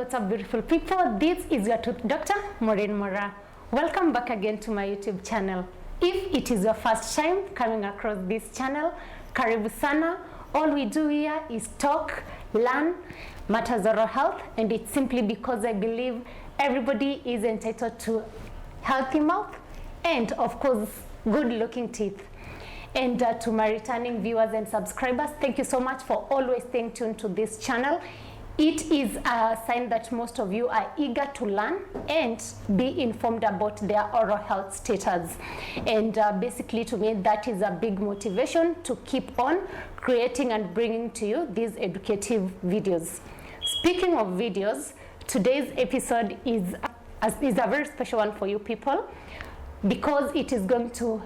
what's up, beautiful people? This is your tooth doctor, Maureen Mora. Welcome back again to my YouTube channel. If it is your first time coming across this channel, karibu sana. All we do here is talk, learn matters of oral health, and it's simply because I believe everybody is entitled to healthy mouth and, of course, good-looking teeth. And to my returning viewers and subscribers, thank you so much for always staying tuned to this channel. It is a sign that most of you are eager to learn and be informed about their oral health status. And basically, to me, that is a big motivation to keep on creating and bringing to you these educative videos. Speaking of videos, today's episode is a very special one for you people because it is going to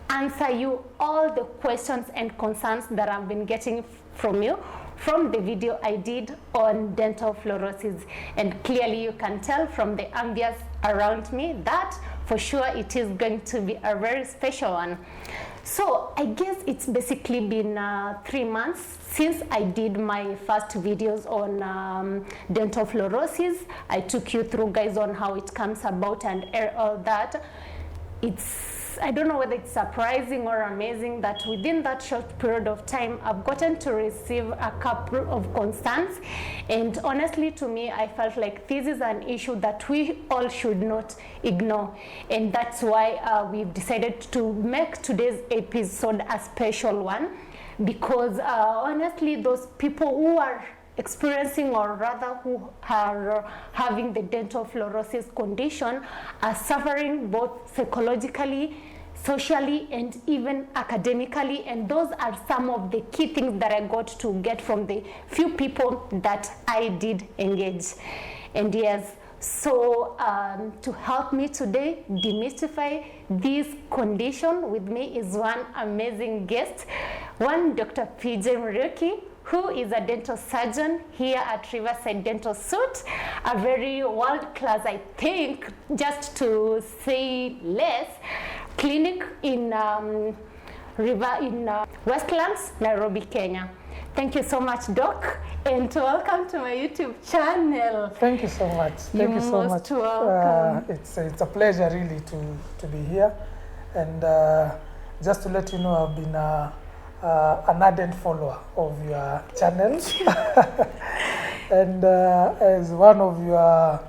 answer you all the questions and concerns that I've been getting from you from the video I did on dental fluorosis. And clearly you can tell from the ambience around me that for sure it is going to be a very special one. So I guess it's basically been 3 months since I did my first videos on dental fluorosis. I took you through, guys, on how it comes about and all that. I don't know whether it's surprising or amazing that within that short period of time, I've gotten to receive a couple of concerns. And honestly, to me, I felt like this is an issue that we all should not ignore. And that's why we've decided to make today's episode a special one. Because honestly, those people who are experiencing, or rather who are having the dental fluorosis condition, are suffering both psychologically, socially, and even academically. And those are some of the key things that I got to get from the few people that I did engage. And yes, so to help me today demystify this condition with me is one amazing guest, one Dr. PJ Muriuki, who is a dental surgeon here at Riverside Dental Suite, a very world-class, I think, just to say less, clinic in Westlands, Nairobi, Kenya. Thank you so much, Doc, and welcome to my YouTube channel. Thank you so much. Thank you so much. Welcome. It's a pleasure really to be here, and just to let you know, I've been an ardent follower of your channels and as one of your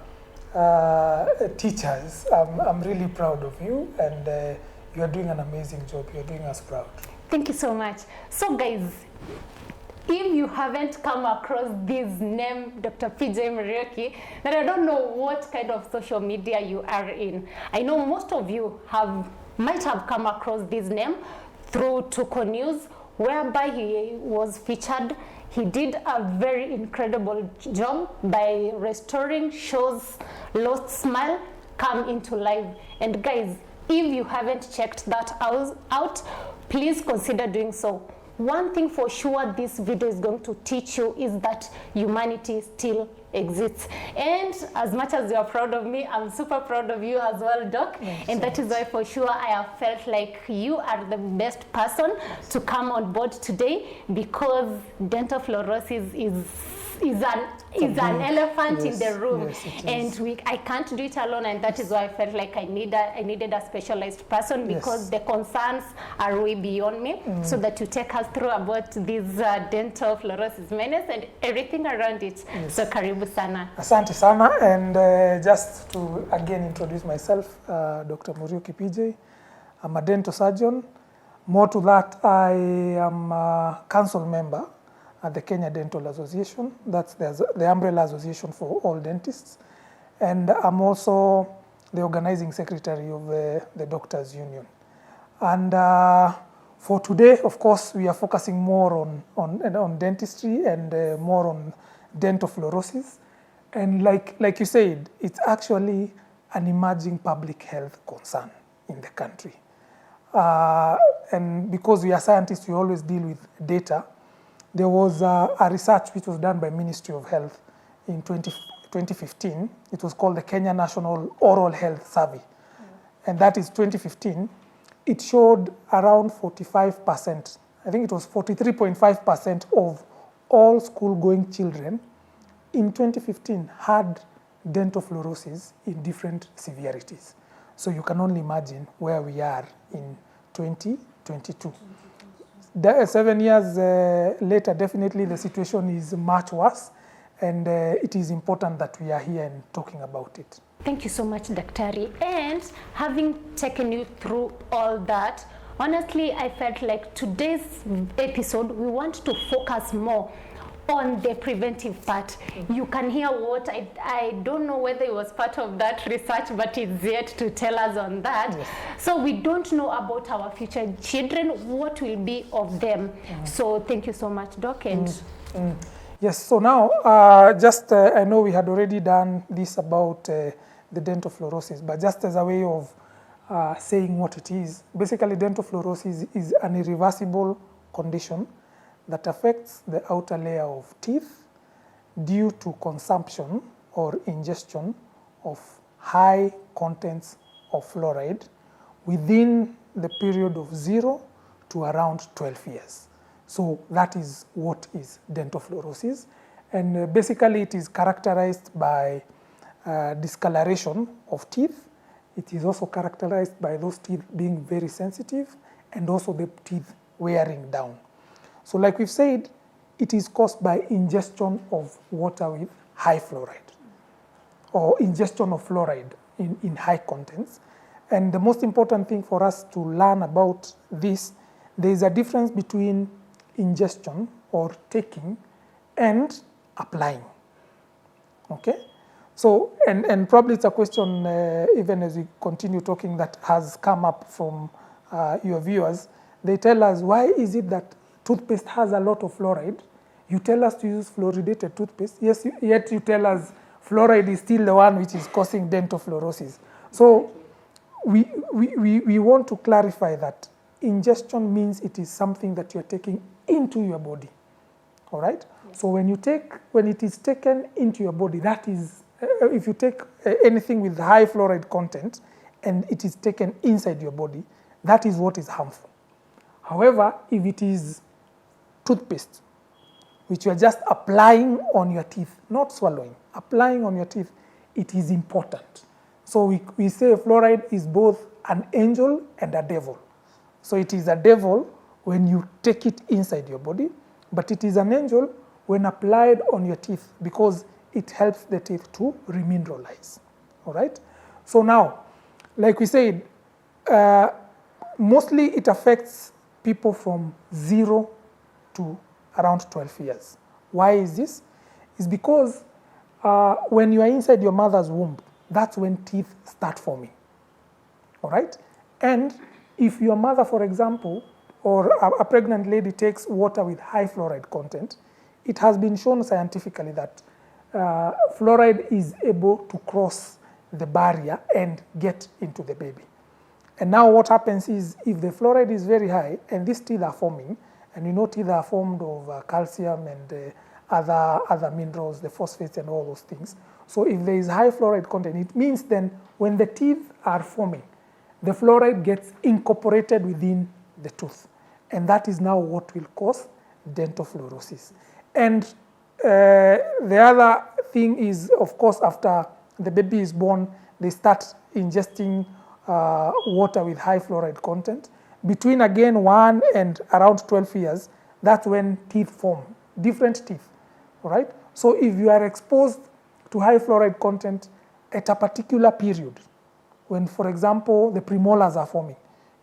teachers, I'm really proud of you, and you are doing an amazing job. You're doing us proud. Thank you so much. So guys, if you haven't come across this name, Dr. PJ Muriuki, then I don't know what kind of social media you are in. I know most of you might have come across this name through Tuko News, whereby he was featured. He did a very incredible job by restoring Show's lost smile come into life. And guys, if you haven't checked that out, please consider doing so. One thing for sure this video is going to teach you is that humanity still exists. And as much as you're proud of me, I'm super proud of you as well, Doc. And that is why for sure I have felt like you are the best person to come on board today, because dental fluorosis is an elephant in the room, and I can't do it alone, and that is why I felt like I needed a specialized person, because the concerns are way beyond me, so that you take us through about this dental fluorosis menace and everything around it. So karibu sana. Asante sana, and just to again introduce myself, Dr. Muriuki PJ. I'm a dental surgeon. More to that, I am a council member at the Kenya Dental Association. That's the umbrella association for all dentists. And I'm also the organizing secretary of the Doctors Union. And for today, of course, we are focusing more on dentistry and more on dental fluorosis. And like you said, it's actually an emerging public health concern in the country. And because we are scientists, we always deal with data. There was a research which was done by Ministry of Health in 2015. It was called the Kenya National Oral Health Survey. And that is 2015. It showed around 45%, I think it was 43.5% of all school-going children in 2015 had dental fluorosis in different severities. So you can only imagine where we are in 2022. 7 years later, definitely the situation is much worse, and it is important that we are here and talking about it. Thank you so much, Daktari. And having taken you through all that, honestly, I felt like today's episode, we want to focus more on the preventive part. You can hear what, I don't know whether it was part of that research, but it's yet to tell us on that. Yes. So we don't know about our future children, what will be of them. So thank you so much, Doc. And yes, so now, I know we had already done this about the dental fluorosis, but just as a way of saying what it is, basically dental fluorosis is an irreversible condition that affects the outer layer of teeth due to consumption or ingestion of high contents of fluoride within the period of 0 to around 12 years. So that is what is dental fluorosis. And basically it is characterized by discoloration of teeth. It is also characterized by those teeth being very sensitive and also the teeth wearing down. So like we've said, it is caused by ingestion of water with high fluoride or ingestion of fluoride in high contents. And the most important thing for us to learn about this, there is a difference between ingestion or taking and applying. Okay? So, and probably it's a question, even as we continue talking, that has come up from your viewers. They tell us, why is it that toothpaste has a lot of fluoride? You tell us to use fluoridated toothpaste, yes, yet you tell us fluoride is still the one which is causing dental fluorosis. So we want to clarify that ingestion means it is something that you're taking into your body, all right? Yes. So when it is taken into your body, that is, if you take anything with high fluoride content and it is taken inside your body, that is what is harmful. However, if it is toothpaste, which you are just applying on your teeth, not swallowing, applying on your teeth, it is important. So we say fluoride is both an angel and a devil. So it is a devil when you take it inside your body, but it is an angel when applied on your teeth because it helps the teeth to remineralize, all right? So now, like we said, mostly it affects people from 0 to around 12 years. Why is this? It's because when you are inside your mother's womb, that's when teeth start forming, all right? And if your mother, for example, or a pregnant lady takes water with high fluoride content, it has been shown scientifically that fluoride is able to cross the barrier and get into the baby. And now what happens is, if the fluoride is very high and these teeth are forming, and you know teeth are formed of calcium and other minerals, the phosphates and all those things. So if there is high fluoride content, it means then when the teeth are forming, the fluoride gets incorporated within the tooth. And that is now what will cause dental fluorosis. And the other thing is, of course, after the baby is born, they start ingesting water with high fluoride content. Between, again, 1 and around 12 years, that's when teeth form, different teeth, all right? So if you are exposed to high fluoride content at a particular period, when, for example, the premolars are forming,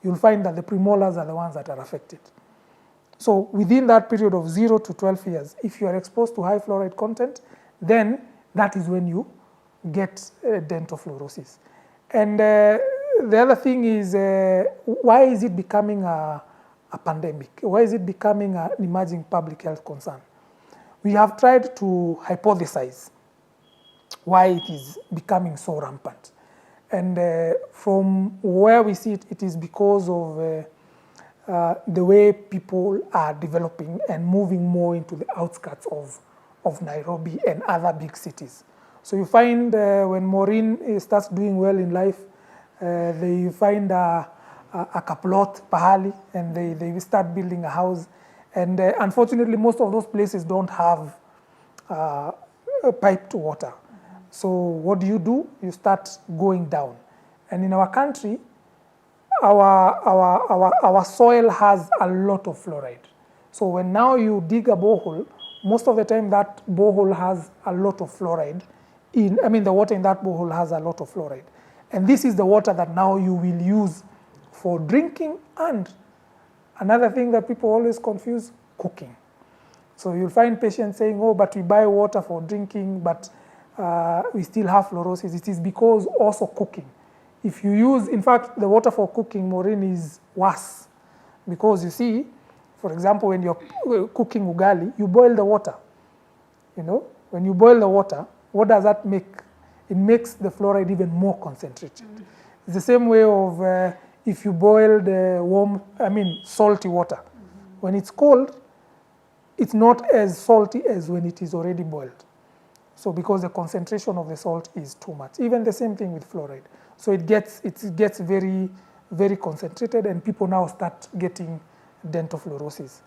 you'll find that the premolars are the ones that are affected. So within that period of 0 to 12 years, if you are exposed to high fluoride content, then that is when you get dental fluorosis. And the other thing is, why is it becoming a pandemic? Why is it becoming an emerging public health concern? We have tried to hypothesize why it is becoming so rampant. And from where we see it, it is because of the way people are developing and moving more into the outskirts of Nairobi and other big cities. So you find when Maureen starts doing well in life, they find a kaplot pahali and they start building a house. And unfortunately, most of those places don't have piped water. So what do? You start going down. And in our country, our soil has a lot of fluoride. So when now you dig a borehole, most of the time that borehole has a lot of fluoride. The water in that borehole has a lot of fluoride. And this is the water that now you will use for drinking, and another thing that people always confuse, cooking. So you'll find patients saying, oh, but we buy water for drinking, but we still have fluorosis. It is because also cooking. If you use, in fact, the water for cooking, Maureen, is worse. Because you see, for example, when you're cooking ugali, you boil the water. When you boil the water, what does that make? It makes the fluoride even more concentrated. Mm-hmm. It's the same way of if you boil the salty water. Mm-hmm. When it's cold, it's not as salty as when it is already boiled. So because the concentration of the salt is too much. Even the same thing with fluoride. So it gets very, very concentrated, and people now start getting dental fluorosis.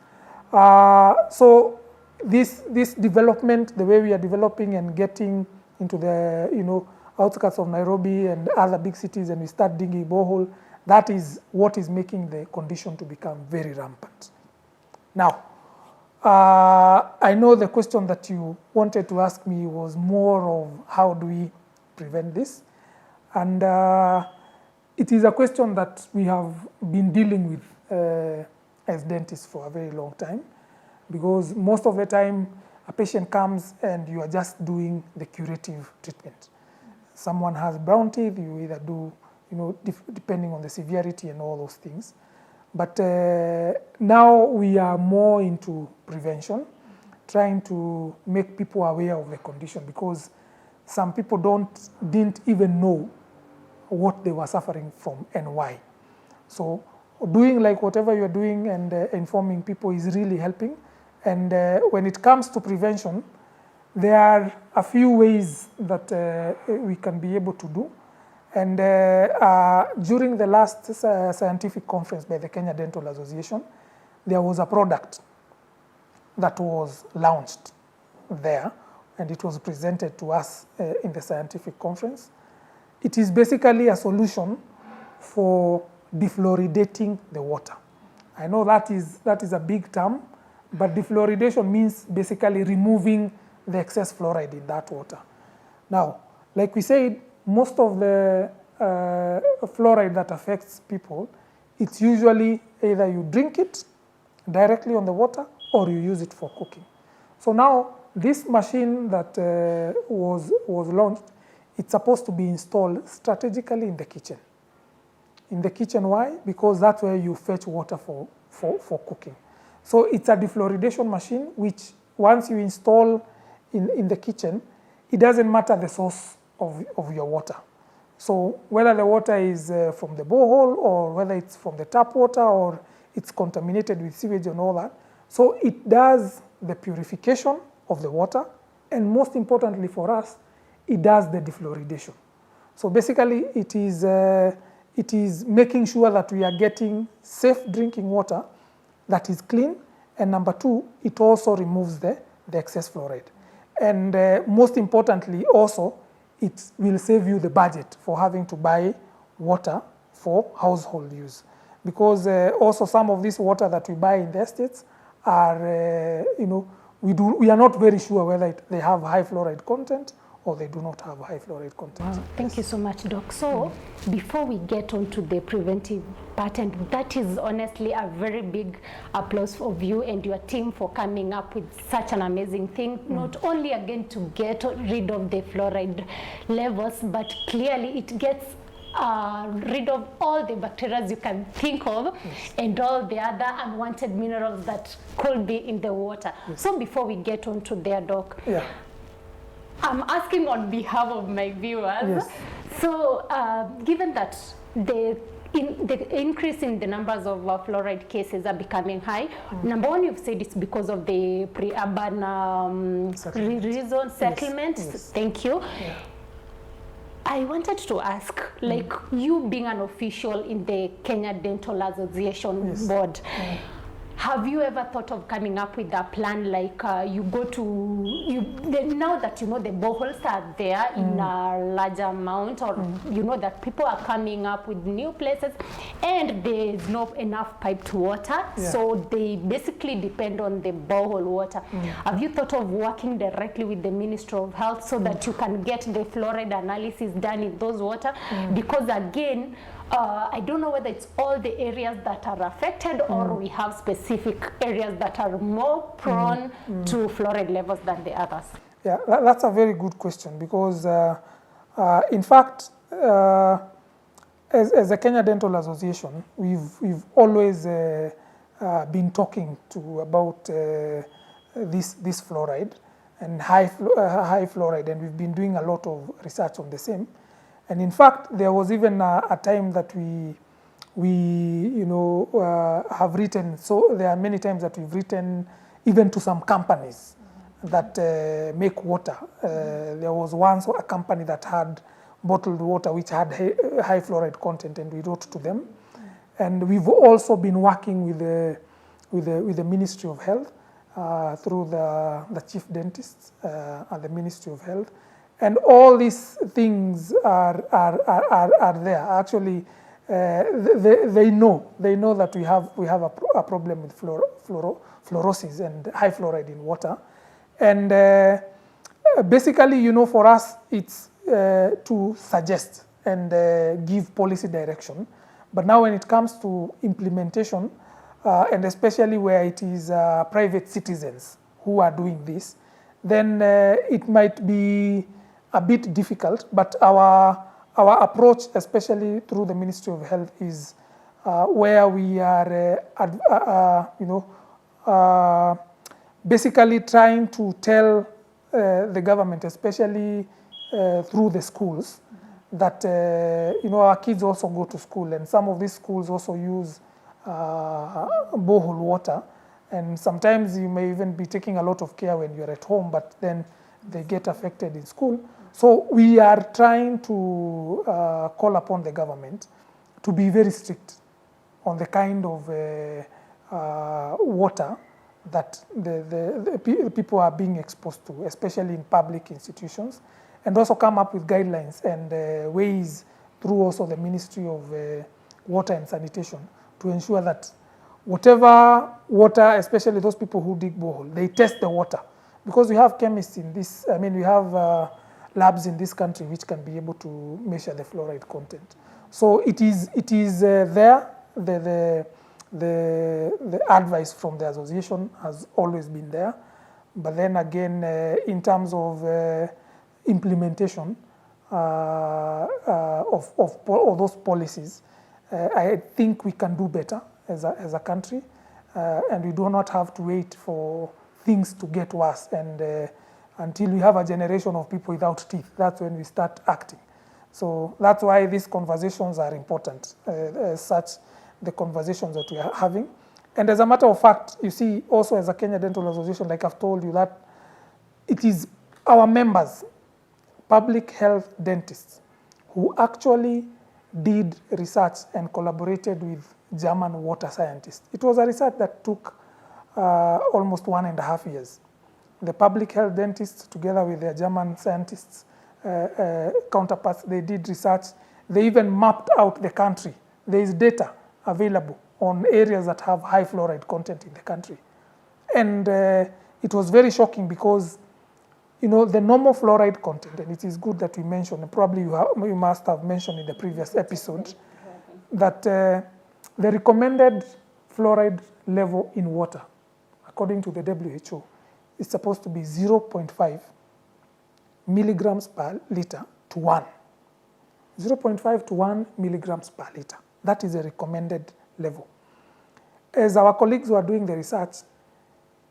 So this development, the way we are developing and getting into the outskirts of Nairobi and other big cities, and we start digging borehole, that is what is making the condition to become very rampant. Now, I know the question that you wanted to ask me was more of how do we prevent this? And it is a question that we have been dealing with as dentists for a very long time, because most of the time a patient comes and you are just doing the curative treatment. Someone has brown teeth, you either do, depending on the severity and all those things. But now we are more into prevention, trying to make people aware of the condition, because some people didn't even know what they were suffering from and why. So doing like whatever you're doing and informing people is really helping. And when it comes to prevention, there are a few ways that we can be able to do. And during the last scientific conference by the Kenya Dental Association, there was a product that was launched there, and it was presented to us in the scientific conference. It is basically a solution for defluoridating the water. I know that is a big term, but defluoridation means basically removing the excess fluoride in that water. Now, like we said, most of the fluoride that affects people, it's usually either you drink it directly on the water or you use it for cooking. So now this machine that was launched, it's supposed to be installed strategically in the kitchen. In the kitchen, why? Because that's where you fetch water for cooking. So it's a defluoridation machine, which once you install in the kitchen, it doesn't matter the source of your water. So whether the water is from the borehole or whether it's from the tap water or it's contaminated with sewage and all that. So it does the purification of the water, and most importantly for us, it does the defluoridation. So basically it is making sure that we are getting safe drinking water that is clean, and number two, it also removes the excess fluoride. And most importantly also, it will save you the budget for having to buy water for household use. Because also some of this water that we buy in the estates are, we are not very sure whether they have high fluoride content or they do not have high fluoride content. Wow. Thank you so much, Doc. So before we get on to the preventive part, and that is honestly a very big applause of you and your team for coming up with such an amazing thing, not only again to get rid of the fluoride levels, but clearly it gets rid of all the bacteria you can think of, and all the other unwanted minerals that could be in the water. So before we get on to there, Doc, I'm asking on behalf of my viewers. So given that the increase in the numbers of fluoride cases are becoming high, number one, you've said it's because of the pre-urban reason settlement. Thank you. I wanted to ask, like you being an official in the Kenya Dental Association board, have you ever thought of coming up with a plan like you go to, now that you know the boreholes are there in a large amount, or you know that people are coming up with new places and there is not enough piped water, so they basically depend on the borehole water. Have you thought of working directly with the Ministry of Health so that you can get the fluoride analysis done in those water? Because again, I don't know whether it's all the areas that are affected or we have specific areas that are more prone to fluoride levels than the others. Yeah, that's a very good question, because in fact, as a Kenya Dental Association, we've always been talking about this fluoride and high fluoride, and we've been doing a lot of research on the same. And in fact, there was even a time that we have written. So there are many times that we've written even to some companies that make water. There was once a company that had bottled water which had high fluoride content, and we wrote to them. And we've also been working with the Ministry of Health through the chief dentists at the Ministry of Health. And all these things are there. Actually, they know that we have a problem with fluorosis and high fluoride in water. And basically, for us, it's to suggest and give policy direction. But now when it comes to implementation, and especially where it is private citizens who are doing this, then it might be a bit difficult, but our approach, especially through the Ministry of Health, is where we are, basically trying to tell the government, especially through the schools, that our kids also go to school, and some of these schools also use borehole water, and sometimes you may even be taking a lot of care when you're at home, but then they get affected in school. So we are trying to call upon the government to be very strict on the kind of water that the people are being exposed to, especially in public institutions, and also come up with guidelines and ways through also the Ministry of Water and Sanitation to ensure that whatever water, especially those people who dig borehole, they test the water. Because we have chemists in this, we have labs in this country which can be able to measure the fluoride content. So it is there. The advice from the association has always been there. But then again, in terms of implementation of those policies, I think we can do better as a country, and we do not have to wait for things to get worse, and until we have a generation of people without teeth, that's when we start acting. So that's why these conversations are important, as such the conversations that we are having. And as a matter of fact, you see, also as a Kenya Dental Association, like I've told you, that it is our members, public health dentists, who actually did research and collaborated with German water scientists. It was a research that took almost 1.5 years. The public health dentists, together with their German scientists, counterparts, they did research. They even mapped out the country. There is data available on areas that have high fluoride content in the country. And it was very shocking because, the normal fluoride content, and it is good that we mentioned, and probably you must have mentioned in the previous episode, that the recommended fluoride level in water, according to the WHO, is supposed to be 0.5 milligrams per liter to 1. 0.5 to 1 milligrams per liter. That is a recommended level. As our colleagues were doing the research,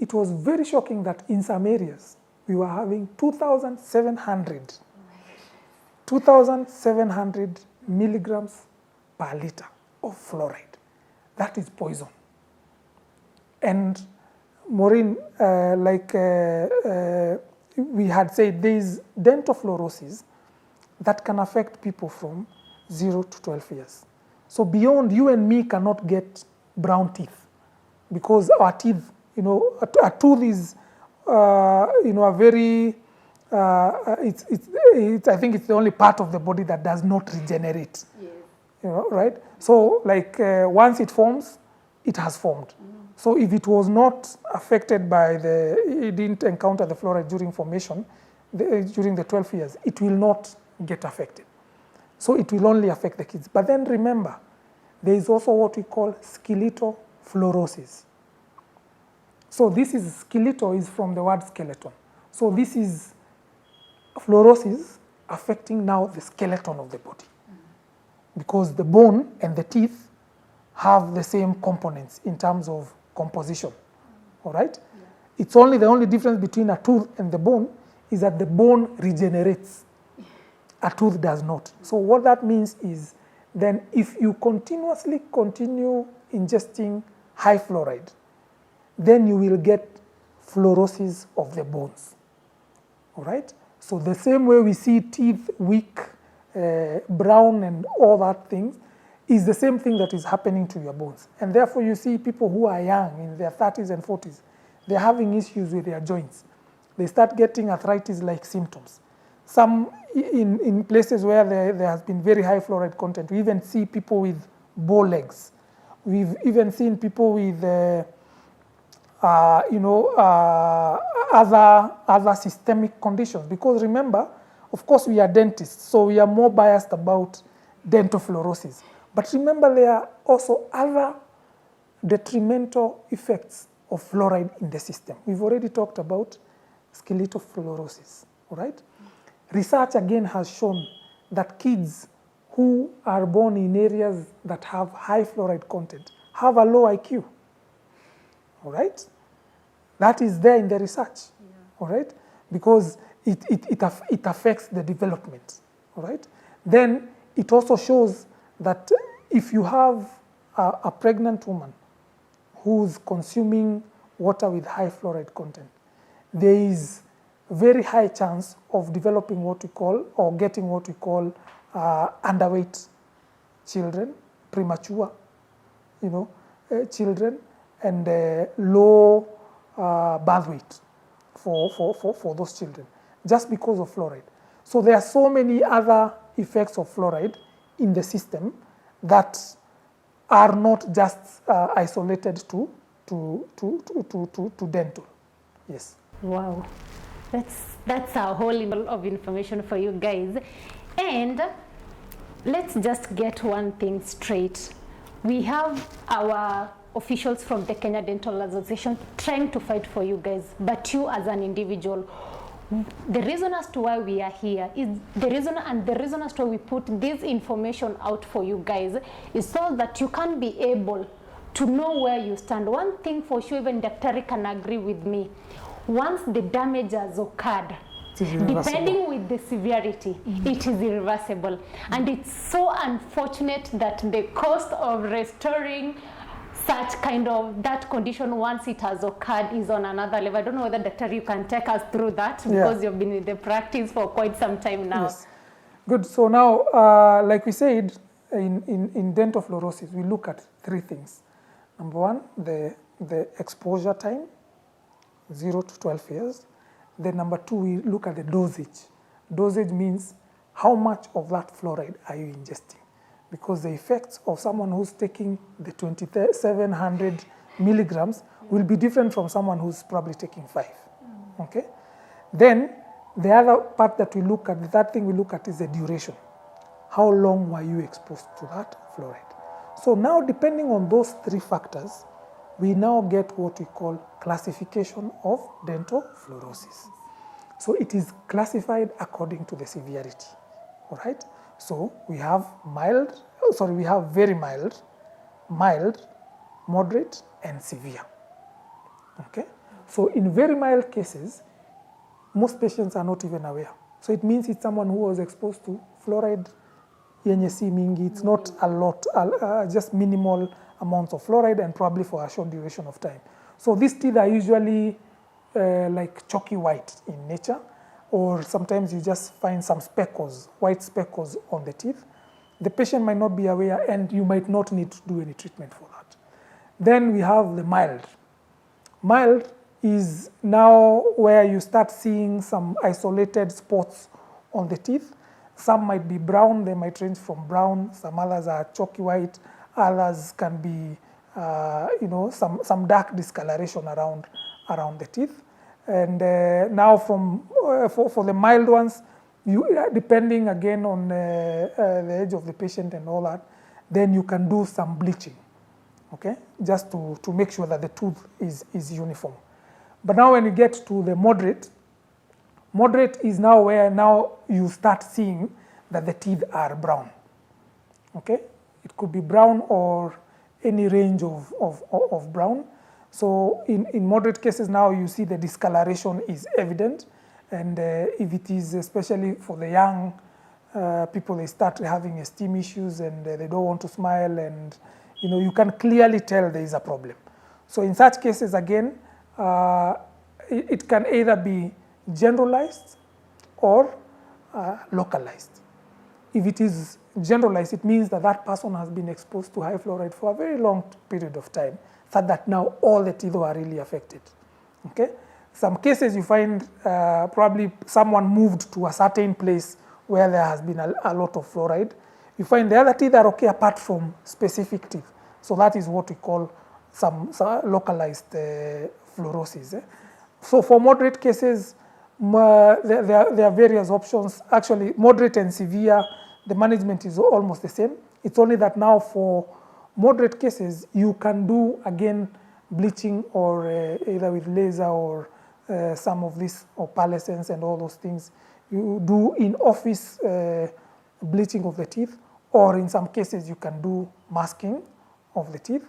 it was very shocking that in some areas, we were having 2,700 milligrams per liter of fluoride. That is poison. And Maureen, we had said, there is dental fluorosis that can affect people from 0 to 12 years. So beyond, you and me cannot get brown teeth. because our teeth, a tooth is, a very, I think it's the only part of the body that does not regenerate. Yes. Right? So like once it forms, it has formed. So if it was not affected by it didn't encounter the fluoride during formation, during the 12 years, it will not get affected. So it will only affect the kids. But then remember, there is also what we call skeletal fluorosis. So this is, skeletal is from the word skeleton. So this is fluorosis affecting now the skeleton of the body. Because the bone and the teeth have the same components in terms of composition, all right? Yeah. It's only, the only difference between a tooth and the bone is that the bone regenerates. A tooth does not. So what that means is, then if you continuously continue ingesting high fluoride, then you will get fluorosis of the bones, all right? So the same way we see teeth weak, brown and all that things, is the same thing that is happening to your bones. And therefore you see people who are young, in their 30s and 40s, they're having issues with their joints. They start getting arthritis-like symptoms. Some, in places where there has been very high fluoride content, we even see people with bow legs. We've even seen people with, other systemic conditions. Because remember, of course, we are dentists, so we are more biased about dental fluorosis. But remember, there are also other detrimental effects of fluoride in the system. We've already talked about skeletal fluorosis, all right? Research again has shown that kids who are born in areas that have high fluoride content have a low IQ, all right? That is there in the research, all right? Because it affects the development, all right? Then it also shows that if you have a pregnant woman who's consuming water with high fluoride content, there is a very high chance of developing what we call, or getting what we call underweight children, premature, children, and low birth weight for those children, just because of fluoride. So there are so many other effects of fluoride in the system that are not just isolated to dental. Yes. Wow, that's a whole lot of information for you guys. And let's just get one thing straight. We have our officials from the Kenya Dental Association trying to fight for you guys, but you as an individual, the reason as to why we are here is the reason as to why we put this information out for you guys is so that you can be able to know where you stand. One thing for sure, even Daktari can agree with me. Once the damage has occurred, depending with the severity, it is irreversible. And it's so unfortunate that the cost of restoring such kind of that condition once it has occurred is on another level. I don't know whether, Doctor, you can take us through that, because you've been in the practice for quite some time now. Yes. Good. So now, like we said, in dental fluorosis, we look at three things. Number one, the exposure time, 0 to 12 years. Then number two, we look at the dosage. Dosage means how much of that fluoride are you ingesting? Because the effects of someone who's taking the 2,700 milligrams will be different from someone who's probably taking 5, okay? Then the other part that we look at, the third thing we look at is the duration. How long were you exposed to that fluoride? So now, depending on those three factors, we now get what we call classification of dental fluorosis. So it is classified according to the severity, all right? So we have very mild, moderate, and severe, okay? So in very mild cases, most patients are not even aware. So it means it's someone who was exposed to fluoride yenye si mingi. It's not a lot, just minimal amounts of fluoride, and probably for a short duration of time. So these teeth are usually like chalky white in nature, or sometimes you just find some speckles, white speckles on the teeth. The patient might not be aware, and you might not need to do any treatment for that. Then we have the mild. Mild is now where you start seeing some isolated spots on the teeth. Some might be brown, they might range from brown, some others are chalky white, others can be some dark discoloration around the teeth. And now for the mild ones, depending again on the age of the patient and all that, then you can do some bleaching, okay, just to make sure that the tooth is uniform. But now when you get to the moderate is now where now you start seeing that the teeth are brown, okay? It could be brown or any range of brown. So in moderate cases now you see the discoloration is evident, and if it is especially for the young people, they start having esteem issues and they don't want to smile, and you can clearly tell there is a problem. So in such cases again, it can either be generalized or localized. If it is generalized, it means that that person has been exposed to high fluoride for a very long period of time, so that now all the teeth are really affected. Okay? Some cases you find probably someone moved to a certain place where there has been a lot of fluoride. You find the other teeth are okay apart from specific teeth. So that is what we call some localized fluorosis. So for moderate cases, there are various options. Actually, moderate and severe, the management is almost the same. It's only that now for moderate cases, you can do, again, bleaching or either with laser or some of this opalescence and all those things. You do in-office bleaching of the teeth, or in some cases you can do masking of the teeth.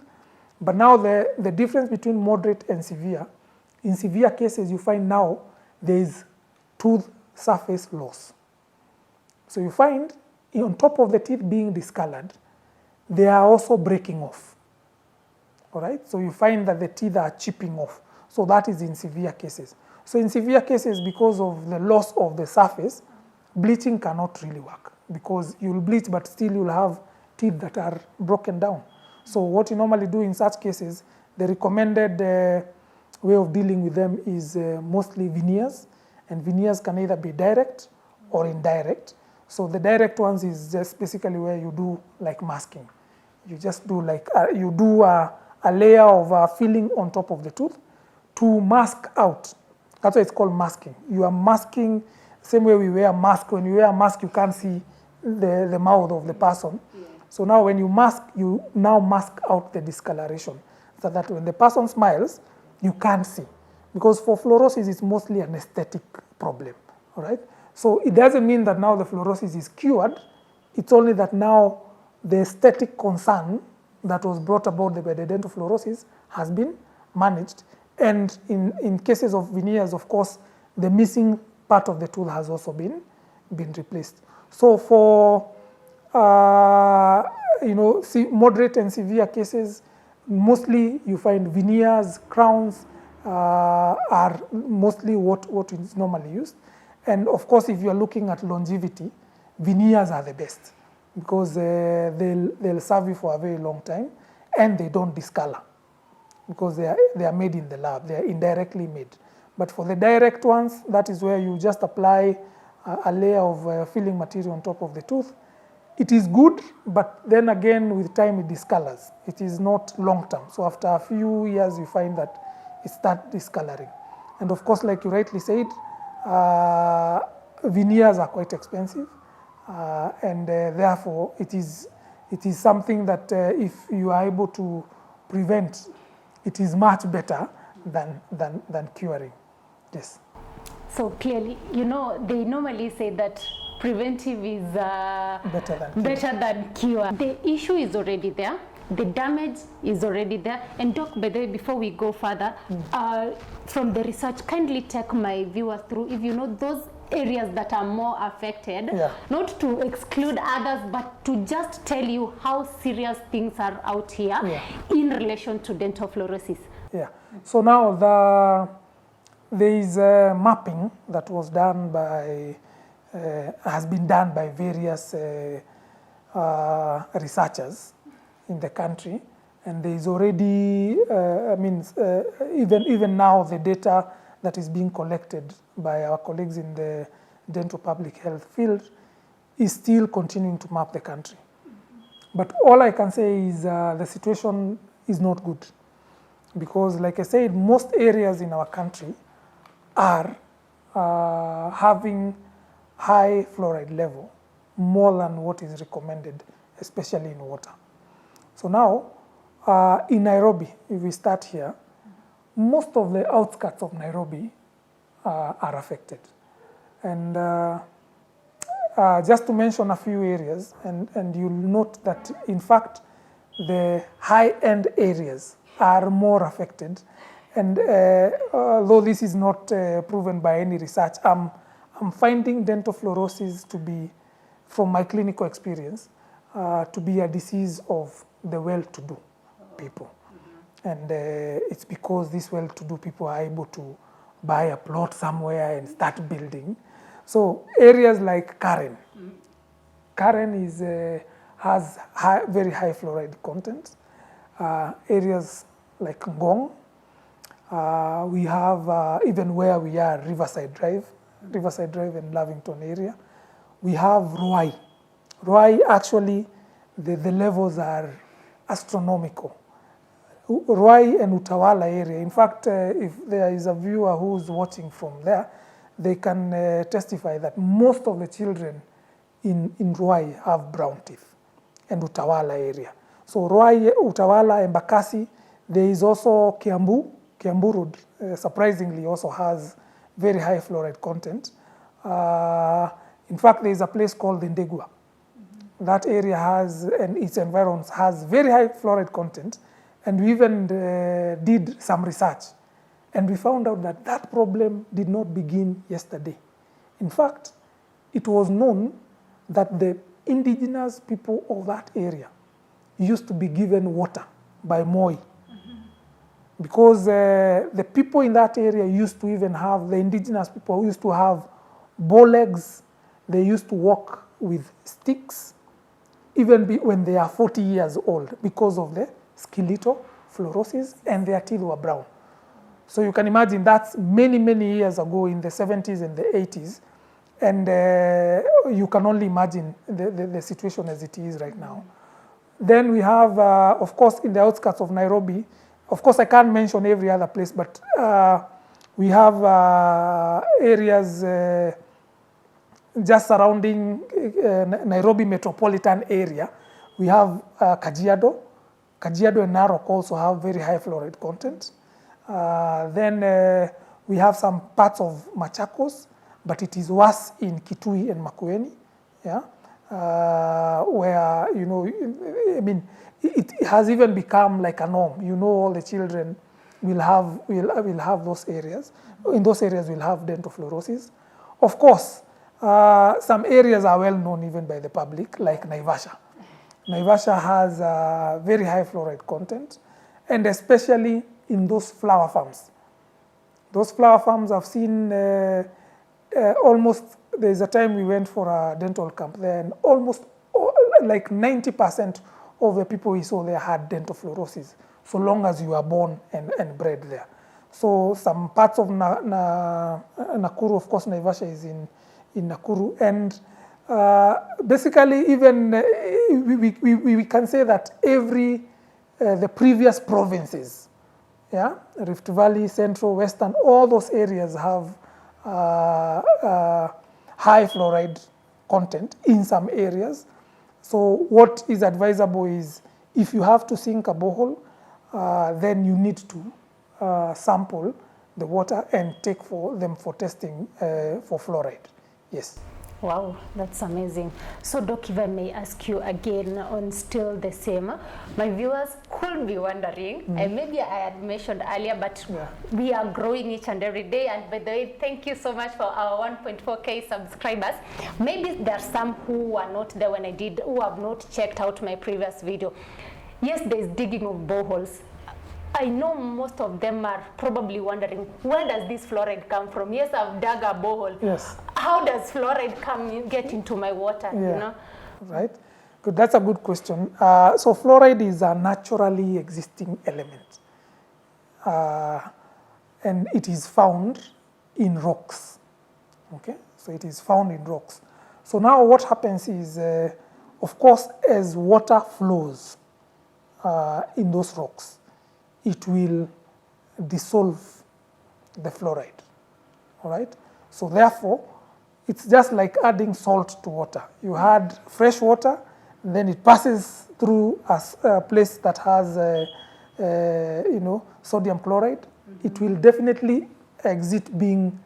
But now the difference between moderate and severe, in severe cases you find now there is tooth surface loss. So you find on top of the teeth being discolored, they are also breaking off. All right? So you find that the teeth are chipping off. So that is in severe cases. So in severe cases, because of the loss of the surface, bleaching cannot really work, because you'll bleach but still you'll have teeth that are broken down. So what you normally do in such cases, the recommended way of dealing with them is mostly veneers, and veneers can either be direct or indirect. So the direct ones is just basically where you do like masking. You just do like, you do a layer of filling on top of the tooth to mask out. That's why it's called masking. You are masking, same way we wear a mask. When you wear a mask, you can't see the mouth of the person. Yeah. So now when you mask, you now mask out the discoloration, so that when the person smiles, you can't see. Because for fluorosis, it's mostly an aesthetic problem, all right? So it doesn't mean that now the fluorosis is cured. It's only that now the aesthetic concern that was brought about by the dental fluorosis has been managed. And in cases of veneers, of course, the missing part of the tooth has also been replaced. So for moderate and severe cases, mostly you find veneers, crowns are mostly what is normally used. And of course, if you are looking at longevity, veneers are the best, because they'll serve you for a very long time, and they don't discolor, because they are made in the lab. They are indirectly made. But for the direct ones, that is where you just apply a layer of filling material on top of the tooth. It is good, but then again, with time, it discolors. It is not long-term. So after a few years, you find that it starts discoloring. And of course, like you rightly said, veneers are quite expensive, and therefore, it is something that if you are able to prevent, it is much better than curing. Yes. So clearly, they normally say that preventive is better than cure. The issue is already there. The damage is already there. And Doc, by the way, before we go further, from the research, kindly take my viewers through, if you know those areas that are more affected, not to exclude others, but to just tell you how serious things are out here in relation to dental fluorosis. Yeah. So now there is a mapping that was done has been done by various researchers in the country, And there is already, even now, the data that is being collected by our colleagues in the dental public health field is still continuing to map the country. But all I can say is the situation is not good, because like I said, most areas in our country are having high fluoride level, more than what is recommended, especially in water. So now, in Nairobi, if we start here, most of the outskirts of Nairobi are affected. And just to mention a few areas, and you'll note that, in fact, the high-end areas are more affected. And though this is not proven by any research, I'm finding dental fluorosis to be, from my clinical experience, to be a disease of the well-to-do people. And it's because these well-to-do people are able to buy a plot somewhere and start building. So areas like Karen has very high fluoride content. Areas like Ngong, we have even where we are, Riverside Drive and Lavington area. We have Ruai. Ruai, actually, the levels are astronomical. Ruai and Utawala area. In fact, if there is a viewer who's watching from there, they can testify that most of the children in Ruai have brown teeth, and Utawala area. So Ruai, Utawala, Embakasi. There is also Kiambu. Kiambu Road, surprisingly, also has very high fluoride content. In fact, there is a place called Ndegwa. That area has, and its environs has very high fluoride content. And we even did some research. And we found out that that problem did not begin yesterday. In fact, it was known that the indigenous people of that area used to be given water by Moi. Because the people in that area used to even have, the indigenous people used to have bow legs. They used to walk with sticks, even when they are 40 years old, because of the skeletal fluorosis, and their teeth were brown. So you can imagine that's many, many years ago in the 70s and the 80s. And you can only imagine the situation as it is right now. Then we have, of course, in the outskirts of Nairobi, of course, I can't mention every other place, but we have areas just surrounding Nairobi metropolitan area. We have Kajiado. Kajiado and Narok also have very high fluoride content. Then we have some parts of Machakos, but it is worse in Kitui and Makueni, yeah, where, you know, I mean, it has even become like a norm. You know, all the children will have those areas. In those areas, we'll have dental fluorosis. Of course, some areas are well known even by the public, like Naivasha. Naivasha has very high fluoride content, and especially in those flower farms. Those flower farms I've seen almost, there's a time we went for a dental camp there, and almost like 90% of the people we saw there had dental fluorosis, so long as you are born and bred there. So some parts of Nakuru, of course, Naivasha is in Nakuru, and basically even we can say that every, the previous provinces, yeah, Rift Valley, Central, Western, all those areas have high fluoride content in some areas. So what is advisable is, if you have to sink a borehole, then you need to sample the water and take them for testing for fluoride. Yes. Wow, that's amazing. So, Doc, if I may ask you again on still the same, my viewers could be wondering, and maybe I had mentioned earlier, but we are growing each and every day. And by the way, thank you so much for our 1.4K subscribers. Maybe there are some who were not there when I did, who have not checked out my previous video. Yes, there is digging of boreholes. I know most of them are probably wondering, where does this fluoride come from? Yes, I've dug a borehole. Yes. How does fluoride get into my water? Yeah. You know? Right. Good, that's a good question. So fluoride is a naturally existing element, and it is found in rocks. Okay, so it is found in rocks. So now what happens is, of course, as water flows in those rocks, it will dissolve the fluoride. All right. So therefore, it's just like adding salt to water. You add fresh water, and then it passes through a place that has, sodium chloride. It will definitely exit being,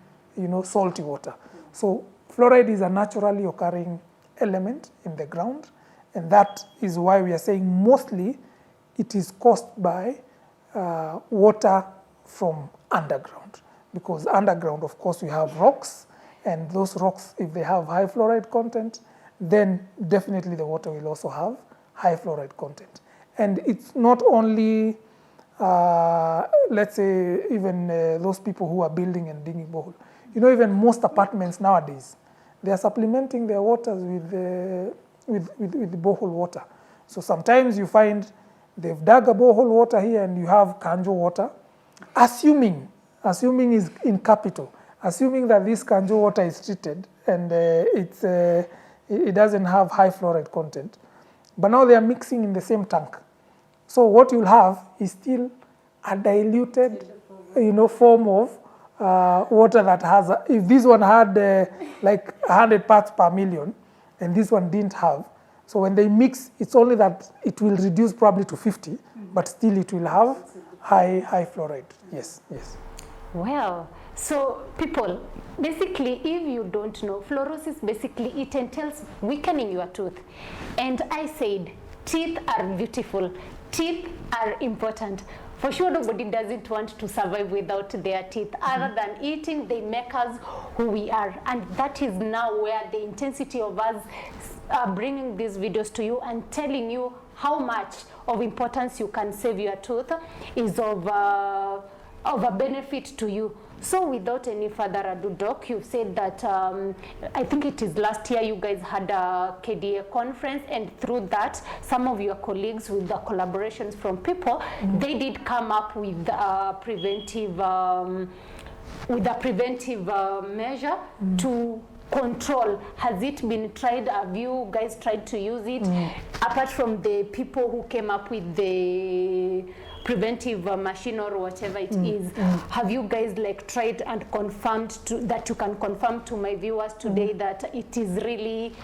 salty water. So fluoride is a naturally occurring element in the ground, and that is why we are saying mostly it is caused by water from underground. Because underground, of course, we have rocks, and those rocks, if they have high fluoride content, then definitely the water will also have high fluoride content. And it's not only, let's say, even those people who are building and digging borehole. Even most apartments nowadays, they are supplementing their waters with the borehole water. So sometimes you find they've dug a borehole water here and you have Kanjo water, assuming is in capital, assuming that this Kanjo water is treated and it doesn't have high fluoride content. But now they are mixing in the same tank. So what you'll have is still a diluted, form of water that has, if this one had like 100 parts per million, and this one didn't have, so when they mix, it's only that it will reduce probably to 50, but still it will have high fluoride. Yes. Well, so people, basically, if you don't know, fluorosis basically it entails weakening your tooth. And I said, teeth are beautiful, teeth are important. For sure, nobody doesn't want to survive without their teeth. Other than eating, they make us who we are. And that is now where the intensity of us bringing these videos to you and telling you how much of importance you can save your tooth is of a benefit to you. So without any further ado, Doc, you've said that, I think it is last year you guys had a KDA conference, and through that, some of your colleagues with the collaborations from people, they did come up with a preventive, measure to control. Has it been tried? Have you guys tried to use it? Apart from the people who came up with the preventive machine or whatever it is, have you guys tried and confirmed that you can confirm to my viewers today that it is really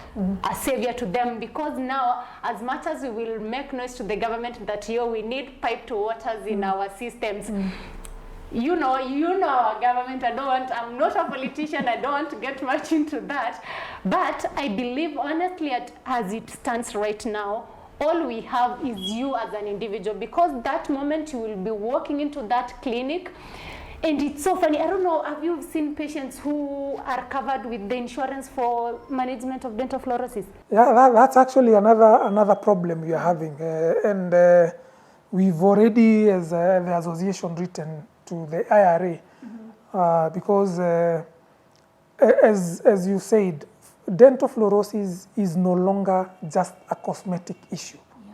a savior to them? Because now, as much as we will make noise to the government that we need piped waters in our systems, you know our government. I'm not a politician, I don't want to get much into that, but I believe honestly as it stands right now, all we have is you as an individual, because that moment you will be walking into that clinic, and it's so funny. I don't know, have you seen patients who are covered with the insurance for management of dental fluorosis? Yeah, that's actually another problem we are having, and we've already, as the association, written to the IRA, because as you said, dental fluorosis is no longer just a cosmetic issue. Yeah.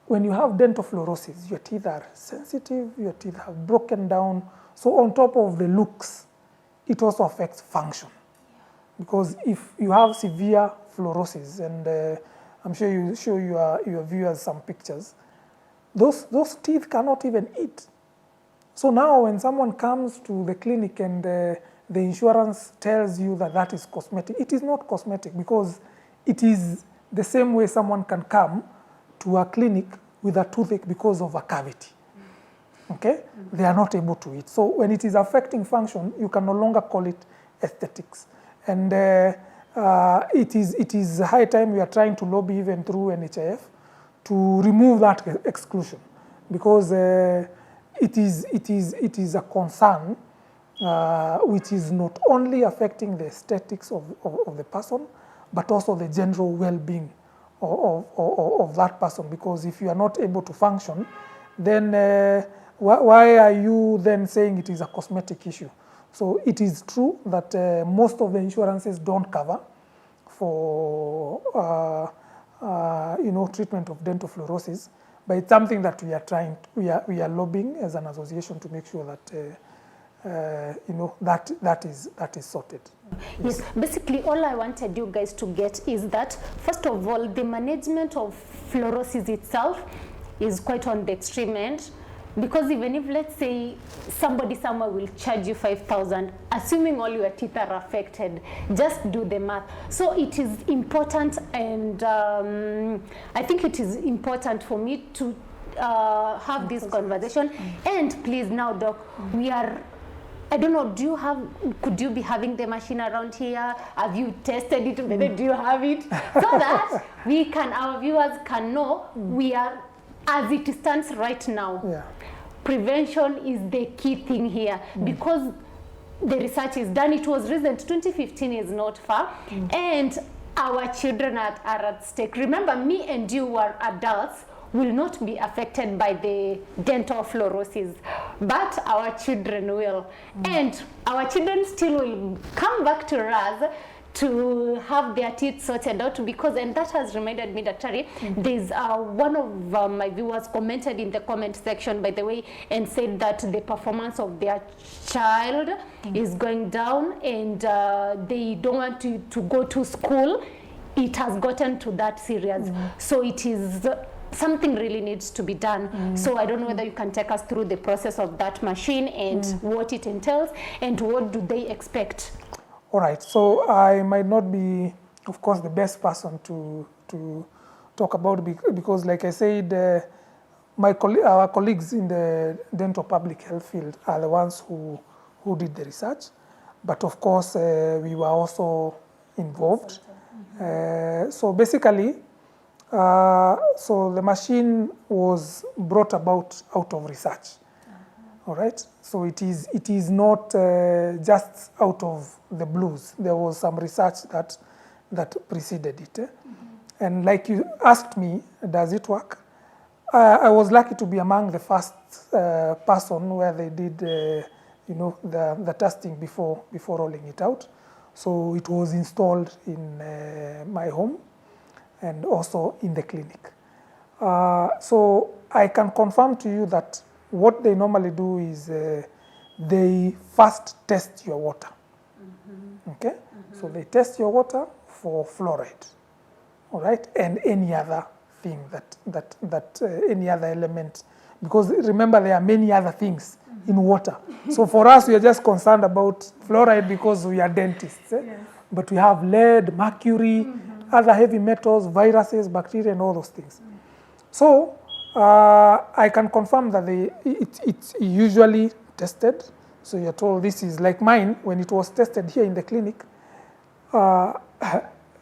When you have dental fluorosis, your teeth are sensitive, your teeth have broken down. So on top of the looks, it also affects function. Yeah. Because if you have severe fluorosis, and I'm sure you show your viewers some pictures, those teeth cannot even eat. So now when someone comes to the clinic and the insurance tells you that is cosmetic, it is not cosmetic, because it is the same way someone can come to a clinic with a toothache because of a cavity. Okay? They are not able to eat. So when it is affecting function, you can no longer call it aesthetics. And it is high time we are trying to lobby even through NHIF to remove that exclusion, because it is a concern which is not only affecting the aesthetics of the person, but also the general well-being of that person. Because if you are not able to function, then why are you then saying it is a cosmetic issue? So it is true that most of the insurances don't cover for treatment of dental fluorosis, but it's something that we are lobbying as an association to make sure that that is sorted. Yes, basically all I wanted you guys to get is that, first of all, the management of fluorosis itself is quite on the extreme end, because even if, let's say, somebody somewhere will charge you 5,000, assuming all your teeth are affected, just do the math. So it is important, and I think it is important for me to have this conversation. And please now, Doc, we are, I don't know, could you be having the machine around here? Have you tested it? Whether do you have it? So that our viewers can know we are, as it stands right now. Yeah. Prevention is the key thing here, because the research is done. It was recent, 2015 is not far, and our children are at stake. Remember, me and you who are adults will not be affected by the dental fluorosis, but our children will. And our children still will come back to us to have their teeth sorted out, because, and that has reminded me, Dr. There's one of my viewers commented in the comment section, by the way, and said that the performance of their child is going down, and they don't want to go to school. It has gotten to that serious. So it is something really needs to be done. So I don't know whether you can take us through the process of that machine and what it entails, and what do they expect? All right, so I might not be, of course, the best person to talk about, because, like I said, our colleagues in the dental public health field are the ones who did the research. But of course, we were also involved. So basically, so the machine was brought about out of research. All right, so it is not just out of the blues. There was some research that preceded it. And like you asked me, does it work? I was lucky to be among the first person where they did, the testing before rolling it out. So it was installed in my home and also in the clinic. So I can confirm to you that what they normally do is they first test your water. Okay? So they test your water for fluoride, all right, and any other thing that any other element, because remember there are many other things in water. So for us, we are just concerned about fluoride because we are dentists. Yes. But we have lead, mercury, other heavy metals, viruses, bacteria, and all those things. So I can confirm that it's usually tested. So you're told this is like mine. When it was tested here in the clinic,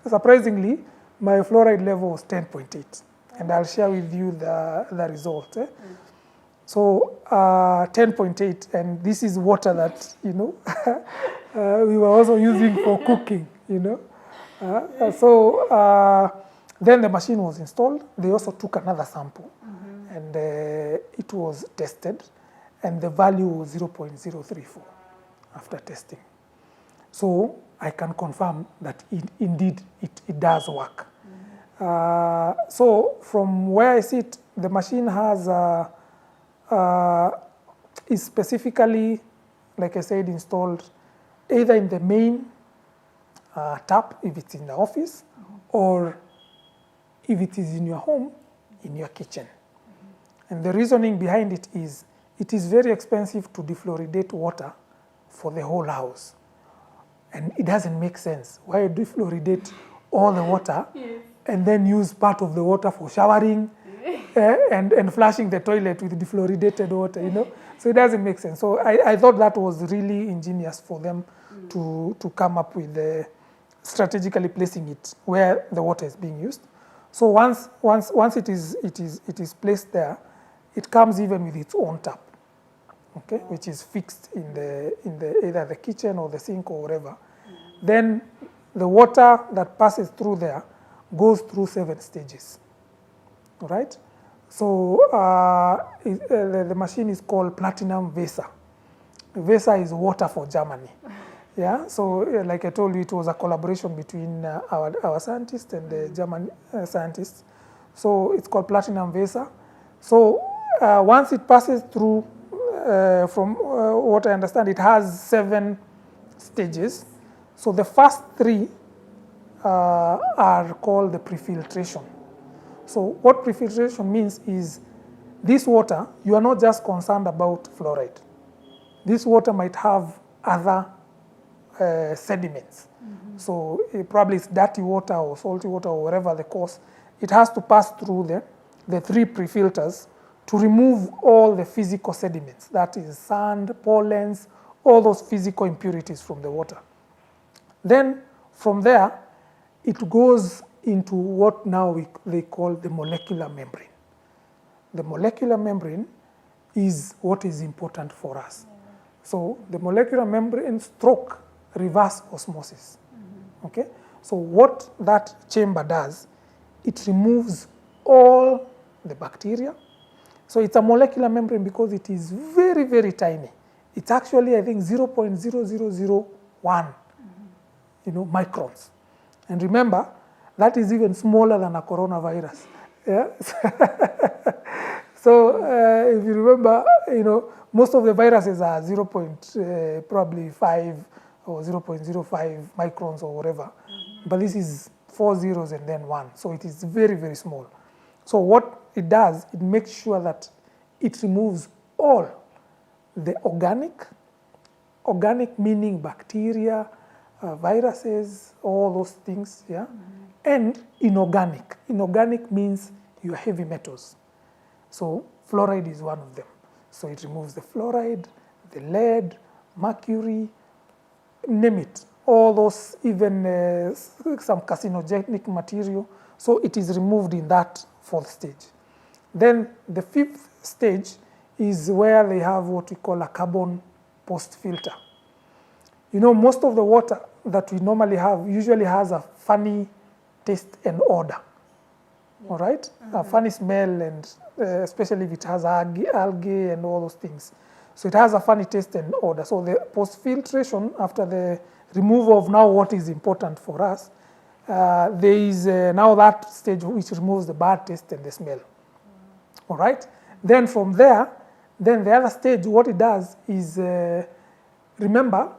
surprisingly, my fluoride level was 10.8. And I'll share with you the result. So 10.8, and this is water that, we were also using for cooking, Then the machine was installed. They also took another sample, and it was tested, and the value was 0.034 after testing. So I can confirm that indeed it does work. So from where I sit, the machine has is specifically, like I said, installed either in the main tap if it's in the office, or if it is in your home, in your kitchen. And the reasoning behind it is very expensive to defluoridate water for the whole house. And it doesn't make sense. Why defluoridate all the water and then use part of the water for showering and flushing the toilet with defluoridated water, So it doesn't make sense. So I thought that was really ingenious for them to come up with strategically placing it where the water is being used. So once it is placed there, it comes even with its own tap, okay, which is fixed in the either the kitchen or the sink or wherever. Then the water that passes through there goes through 7 stages. All right. So the machine is called Platinum Vesa. Vesa is water for Germany. Yeah. So like I told you, it was a collaboration between our scientists and the German scientists. So it's called platinum vesa. So once it passes through, from what I understand, it has 7 stages. So the first 3 are called the prefiltration. So what prefiltration means is this water, you are not just concerned about fluoride. This water might have other sediments. So probably it's dirty water or salty water or whatever the cause. It has to pass through the 3 pre-filters to remove all the physical sediments, that is sand, pollens, all those physical impurities from the water. Then from there, it goes into what now they call the molecular membrane. The molecular membrane is what is important for us. So the molecular membrane stroke reverse osmosis. Okay? So what that chamber does, it removes all the bacteria. So it's a molecular membrane because it is very, very tiny. It's actually, I think, 0.0001 microns. And remember, that is even smaller than a coronavirus. Yeah? So if you remember, most of the viruses are probably 5 or 0.05 microns or whatever. But this is 4 zeros and then 1. So it is very, very small. So what it does, it makes sure that it removes all the organic meaning bacteria, viruses, all those things, yeah? And inorganic. Inorganic means your heavy metals. So fluoride is one of them. So it removes the fluoride, the lead, mercury, name it. All those, even some carcinogenic material. So it is removed in that 4th stage. Then the 5th stage is where they have what we call a carbon post-filter. Most of the water that we normally have usually has a funny taste and odor, all right? A funny smell, and especially if it has algae and all those things. So it has a funny taste and odor. So the post-filtration, after the removal of now what is important for us, there is now that stage which removes the bad taste and the smell, all right? Then from there, then the other stage, what it does is, remember,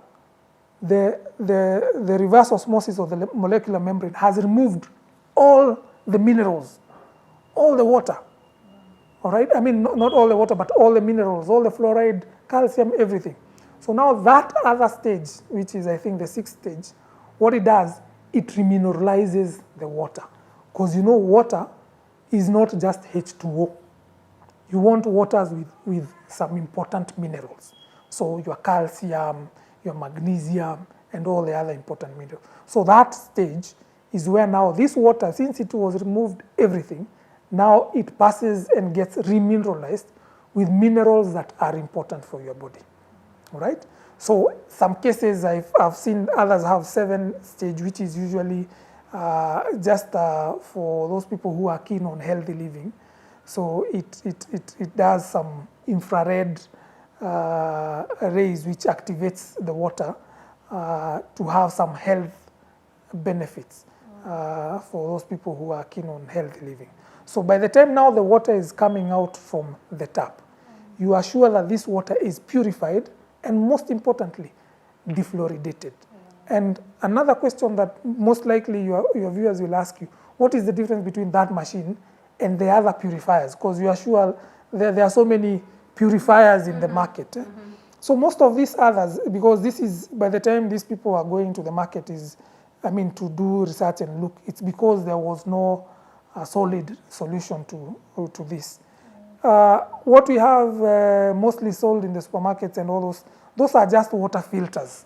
the reverse osmosis of the molecular membrane has removed all the minerals, all the water, all right? I mean, not all the water, but all the minerals, all the fluoride, calcium, everything. So now that other stage, which is, I think, the 6th stage, what it does, it remineralizes the water. Because water is not just H2O. You want waters with some important minerals. So your calcium, your magnesium, and all the other important minerals. So that stage is where now this water, since it was removed everything, now it passes and gets remineralized with minerals that are important for your body, all right? So some cases I've seen others have 7 stage, which is usually just for those people who are keen on healthy living. So it does some infrared rays which activates the water to have some health benefits for those people who are keen on healthy living. So by the time now the water is coming out from the tap, you are sure that this water is purified and, most importantly, defluoridated. And another question that most likely your viewers will ask you, what is the difference between that machine and the other purifiers? Because you are sure there are so many purifiers in the market. So most of these others, because this is, by the time these people are going to the market to do research and look, it's because there was no solid solution to this. What we have mostly sold in the supermarkets and all those are just water filters.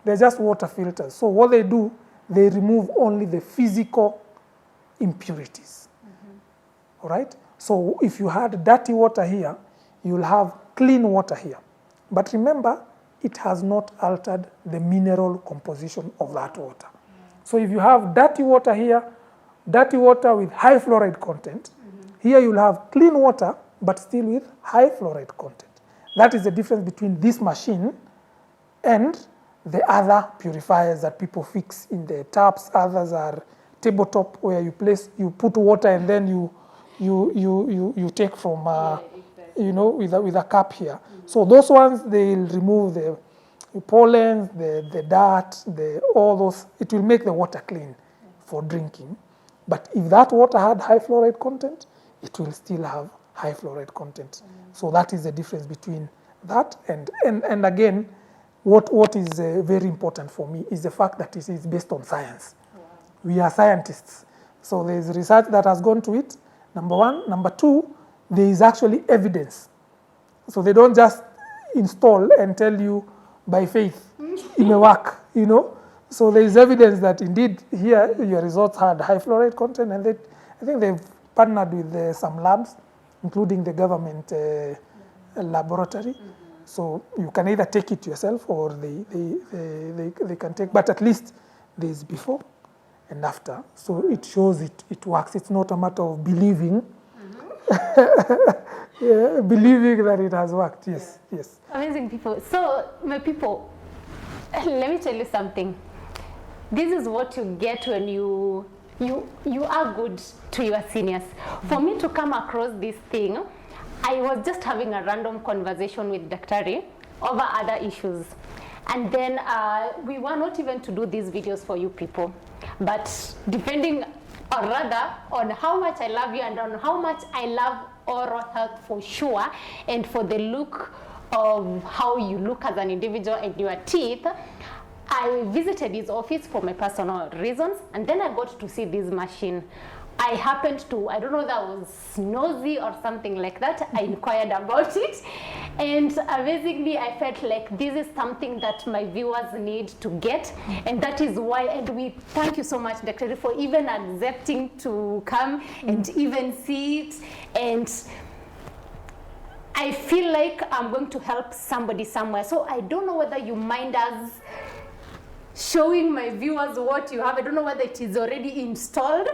They're just water filters. So what they do, they remove only the physical impurities. All right? So if you had dirty water here, you'll have clean water here. But remember, it has not altered the mineral composition of that water. So if you have dirty water here, dirty water with high fluoride content, here you'll have clean water, but still with high fluoride content. That is the difference between this machine and the other purifiers that people fix in the taps. Others are tabletop where you put water and then you take from, you know, with a cup here. So those ones, they'll remove the pollen, the dirt, all those. It will make the water clean for drinking. But if that water had high fluoride content, it will still have high fluoride content. So that is the difference between that and again, what is very important for me is the fact that it is based on science. Wow. We are scientists. So there is research that has gone to it, number one. Number two, there is actually evidence. So they don't just install and tell you by faith, it may work, you know. So there is evidence that indeed here your results had high fluoride content, and I think they've partnered with some labs, including the government laboratory. So you can either take it yourself or they can take, but at least there's before and after. So it shows it works. It's not a matter of believing, believing that it has worked. Yes, yes. Amazing people. So my people, let me tell you something. This is what you get when you are good to your seniors. For me to come across this thing, I was just having a random conversation with Daktari over other issues. And then we were not even to do these videos for you people. But depending, or rather, on how much I love you and on how much I love oral health for sure, and for the look of how you look as an individual and your teeth, I visited his office for my personal reasons, and then I got to see this machine. I happened to, I don't know, that was nosy or something like that. I inquired about it, and amazingly, I felt like this is something that my viewers need to get, and that is why, and we thank you so much, Dr. for even accepting to come and even see it, and I feel like I'm going to help somebody somewhere. So I don't know whether you mind us showing my viewers what you have. I don't know whether it is already installed.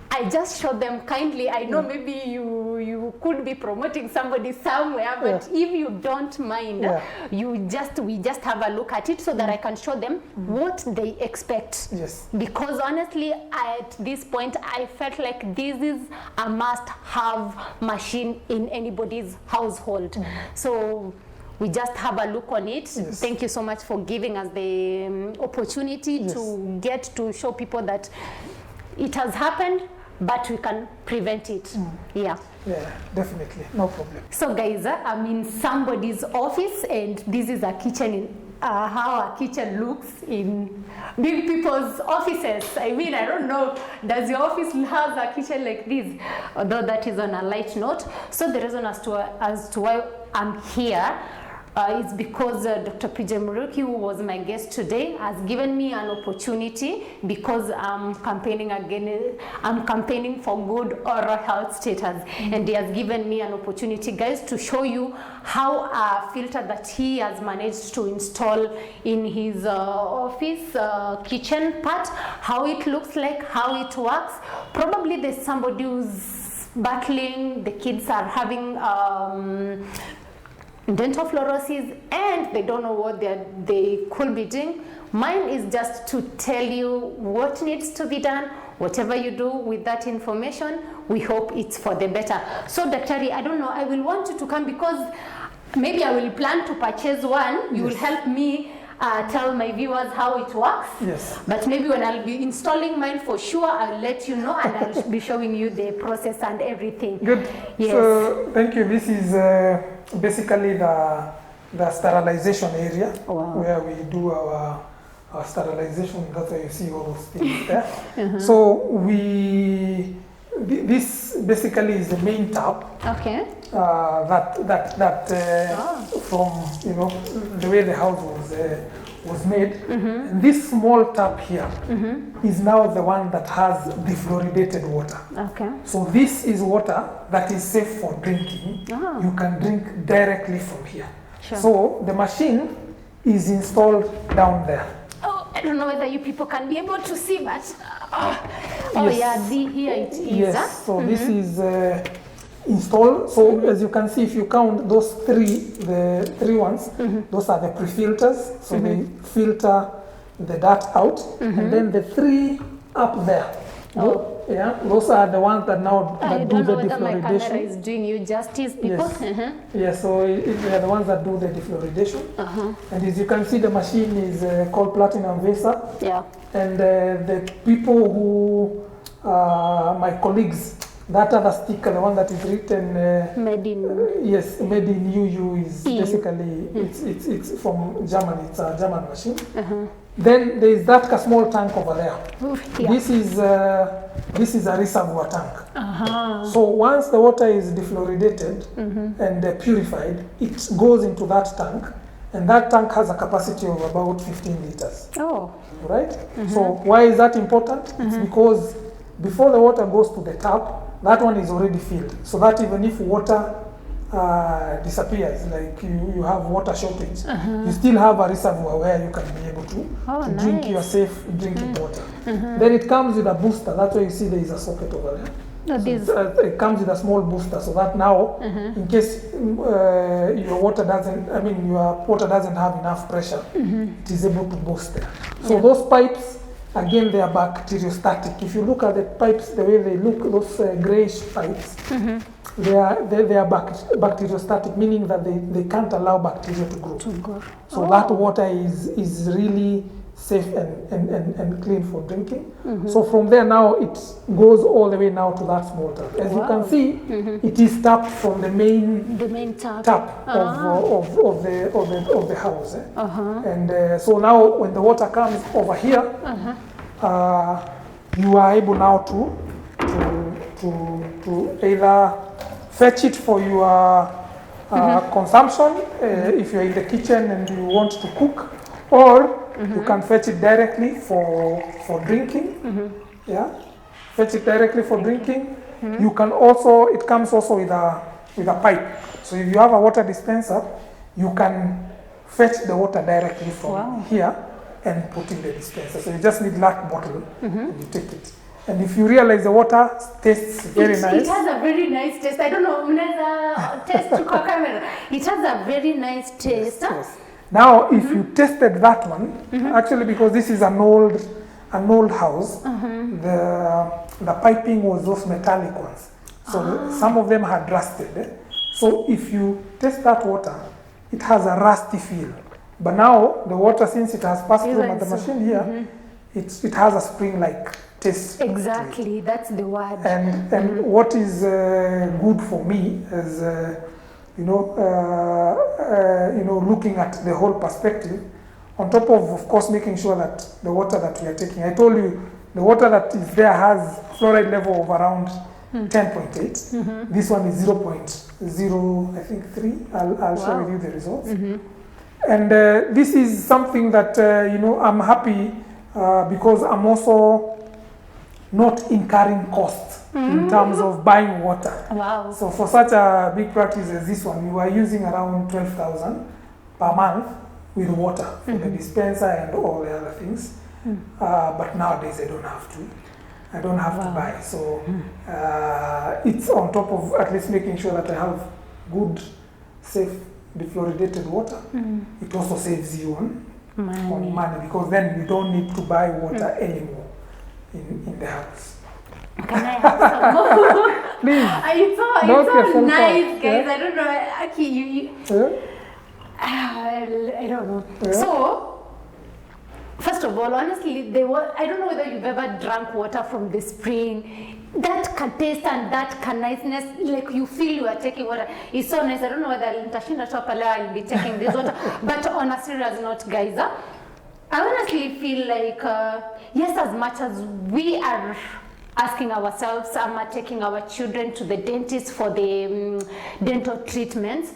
I just showed them kindly. I know maybe you could be promoting somebody somewhere, but if you don't mind, we just have a look at it so that I can show them what they expect. Yes. Because honestly, at this point, I felt like this is a must-have machine in anybody's household. So we just have a look on it. Yes. Thank you so much for giving us the opportunity to get to show people that it has happened, but we can prevent it. Yeah, definitely, no problem. So guys, I'm in somebody's office, and this is a kitchen in how a kitchen looks in big people's offices. I mean, I don't know, does your office have a kitchen like this? Although that is on a light note. So the reason as to why I'm here is because Dr. PJ Muriuki, who was my guest today, has given me an opportunity, because I'm campaigning again. I'm campaigning for good oral health status, and he has given me an opportunity, guys, to show you how a filter that he has managed to install in his office kitchen part, how it looks like, how it works. Probably there's somebody who's battling, the kids are having dental fluorosis and they don't know what they could be doing. Mine is just to tell you what needs to be done. Whatever you do with that information, we hope it's for the better. So Daktari, I don't know, I will want you to come, because maybe I will plan to purchase one. You will help me tell my viewers how it works. Yes. But maybe when I'll be installing mine, for sure, I'll let you know, and I'll be showing you the process and everything. Good. Yes. So thank you. This is basically the sterilization area where we do our sterilization. That's why you see all those things there. So this basically is the main tap. Okay. From the way the house was made. And this small tap here is now the one that has the fluoridated water. Okay. So this is water that is safe for drinking. You can drink directly from here. Sure. So the machine is installed down there. Oh, I don't know whether you people can be able to see, but here it is. Yes. So this is installed. So as you can see, if you count those the three ones, those are the pre-filters. So they filter the dirt out, and then the three up there, Yeah, those are the ones that now I that do don't the know whether my camera defluoridation. is doing you justice because Yes, so they are the ones that do the defluoridation. And as you can see, the machine is called Platinum Vesa. yeah. And the people who, my colleagues, that other sticker, the one that is written, Made in yes, made in UU is basically, it's from Germany, it's a German machine. Then there is that small tank over there. yeah. This is a reservoir tank. So once the water is defluoridated and purified, it goes into that tank, and that tank has a capacity of about 15 liters. Oh. Right? So why is that important? It's because before the water goes to the tap, that one is already filled. So that even if water disappears, like you have water shortage, you still have a reservoir where you can be able to drink your safe drinking water. Then it comes with a booster. That's why you see there is a socket over there. So it comes with a small booster, so that now, in case your water doesn't have enough pressure, it is able to boost there. So those pipes, again, they are bacteriostatic. If you look at the pipes, the way they look, those grayish pipes, they are bacteriostatic, meaning that they can't allow bacteria to grow. So that water is really safe and clean for drinking. So from there now it goes all the way now to that small tap. As you can see, it is tapped from the main tap of the house. And so now when the water comes over here, you are able now to either fetch it for your consumption if you're in the kitchen and you want to cook, or you can fetch it directly for drinking. Yeah, fetch it directly for drinking. You can also, it comes also with a pipe. So if you have a water dispenser, you can fetch the water directly from here and put in the dispenser. So you just need that bottle and you take it. And if you realize the water tastes very nice. It has a very nice taste. I don't know, taste to camera. It has a very nice taste. Yes. Now, if you tested that one, actually, because this is an old house, the piping was those metallic ones. So some of them had rusted. So if you test that water, it has a rusty feel. But now the water, since it has passed through the machine here, it has a spring-like taste. Exactly, that's the word. And what is good for me is, looking at the whole perspective, on top of course, making sure that the water that we are taking, I told you, the water that is there has fluoride level of around 10.8. This one is 0.0, I think 3. I'll share with you the results. And this is something that, I'm happy because I'm also not incurring costs in terms of buying water. Wow. So for such a big practice as this one, we were using around 12,000 per month with water for the dispenser and all the other things. But nowadays I don't have to. I don't have to buy. So it's on top of at least making sure that I have good, safe, defluoridated water. It also saves you on money, because then you don't need to buy water anymore in the house. Can I have some more? Please. It's so nice, guys. I don't know. Aki, I don't know. So, first of all, honestly, I don't know whether you've ever drank water from the spring. That can taste and that can niceness, like you feel you are taking water. It's so nice. I don't know whether I'll be taking this water. But on a serious note, guys, I honestly feel like, yes, as much as we are asking ourselves, taking our children to the dentist for the dental treatments,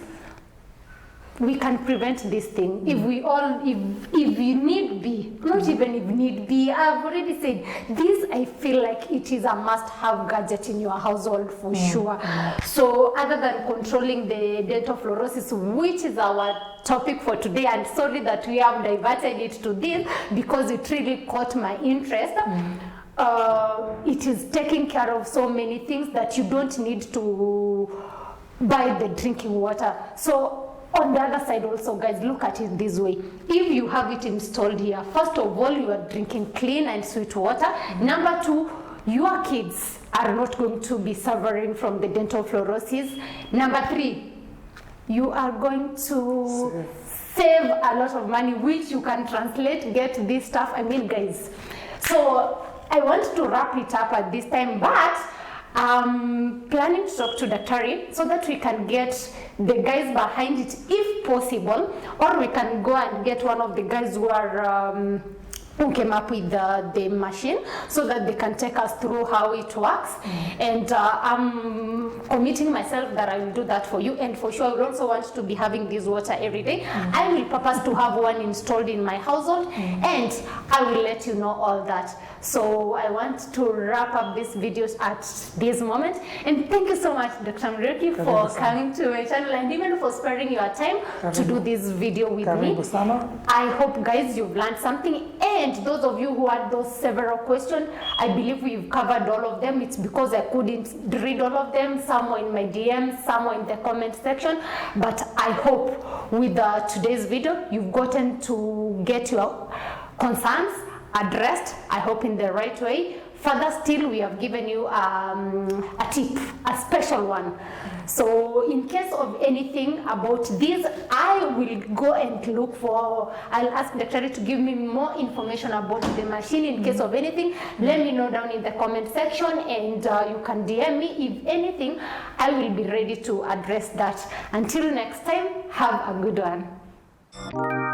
we can prevent this thing if we all, if you need be, not even if need be. I've already said this. I feel like it is a must-have gadget in your household for sure. So other than controlling the dental fluorosis, which is our topic for today, and sorry that we have diverted it to this because it really caught my interest. It is taking care of so many things that you don't need to buy the drinking water. So on the other side also, guys, look at it this way. If you have it installed here, first of all, you are drinking clean and sweet water. Number two, your kids are not going to be suffering from the dental fluorosis. Number 3, you are going to save a lot of money, which you can translate, get this stuff. I mean, guys, so I want to wrap it up at this time, but I'm planning to talk to Dr. so that we can get the guys behind it if possible, or we can go and get one of the guys who are who came up with the machine, so that they can take us through how it works. And I'm committing myself that I will do that for you, and for sure I will also want to be having this water every day. I will purpose to have one installed in my household, and I will let you know all that. So I want to wrap up this video at this moment, and thank you so much, Dr. Muriuki, for coming to my channel and even for sparing your time to do this video with me. I hope, guys, you've learned something, and those of you who had those several questions, I believe we've covered all of them. It's because I couldn't read all of them. Some were in my DMs, some were in the comment section, but I hope with today's video you've gotten to get your concerns addressed, I hope in the right way. Further still, we have given you a tip, a special one. So in case of anything about this, I will go and look for, I'll ask Dr. to give me more information about the machine. In case of anything, let me know down in the comment section, and you can DM me. If anything, I will be ready to address that. Until next time, have a good one.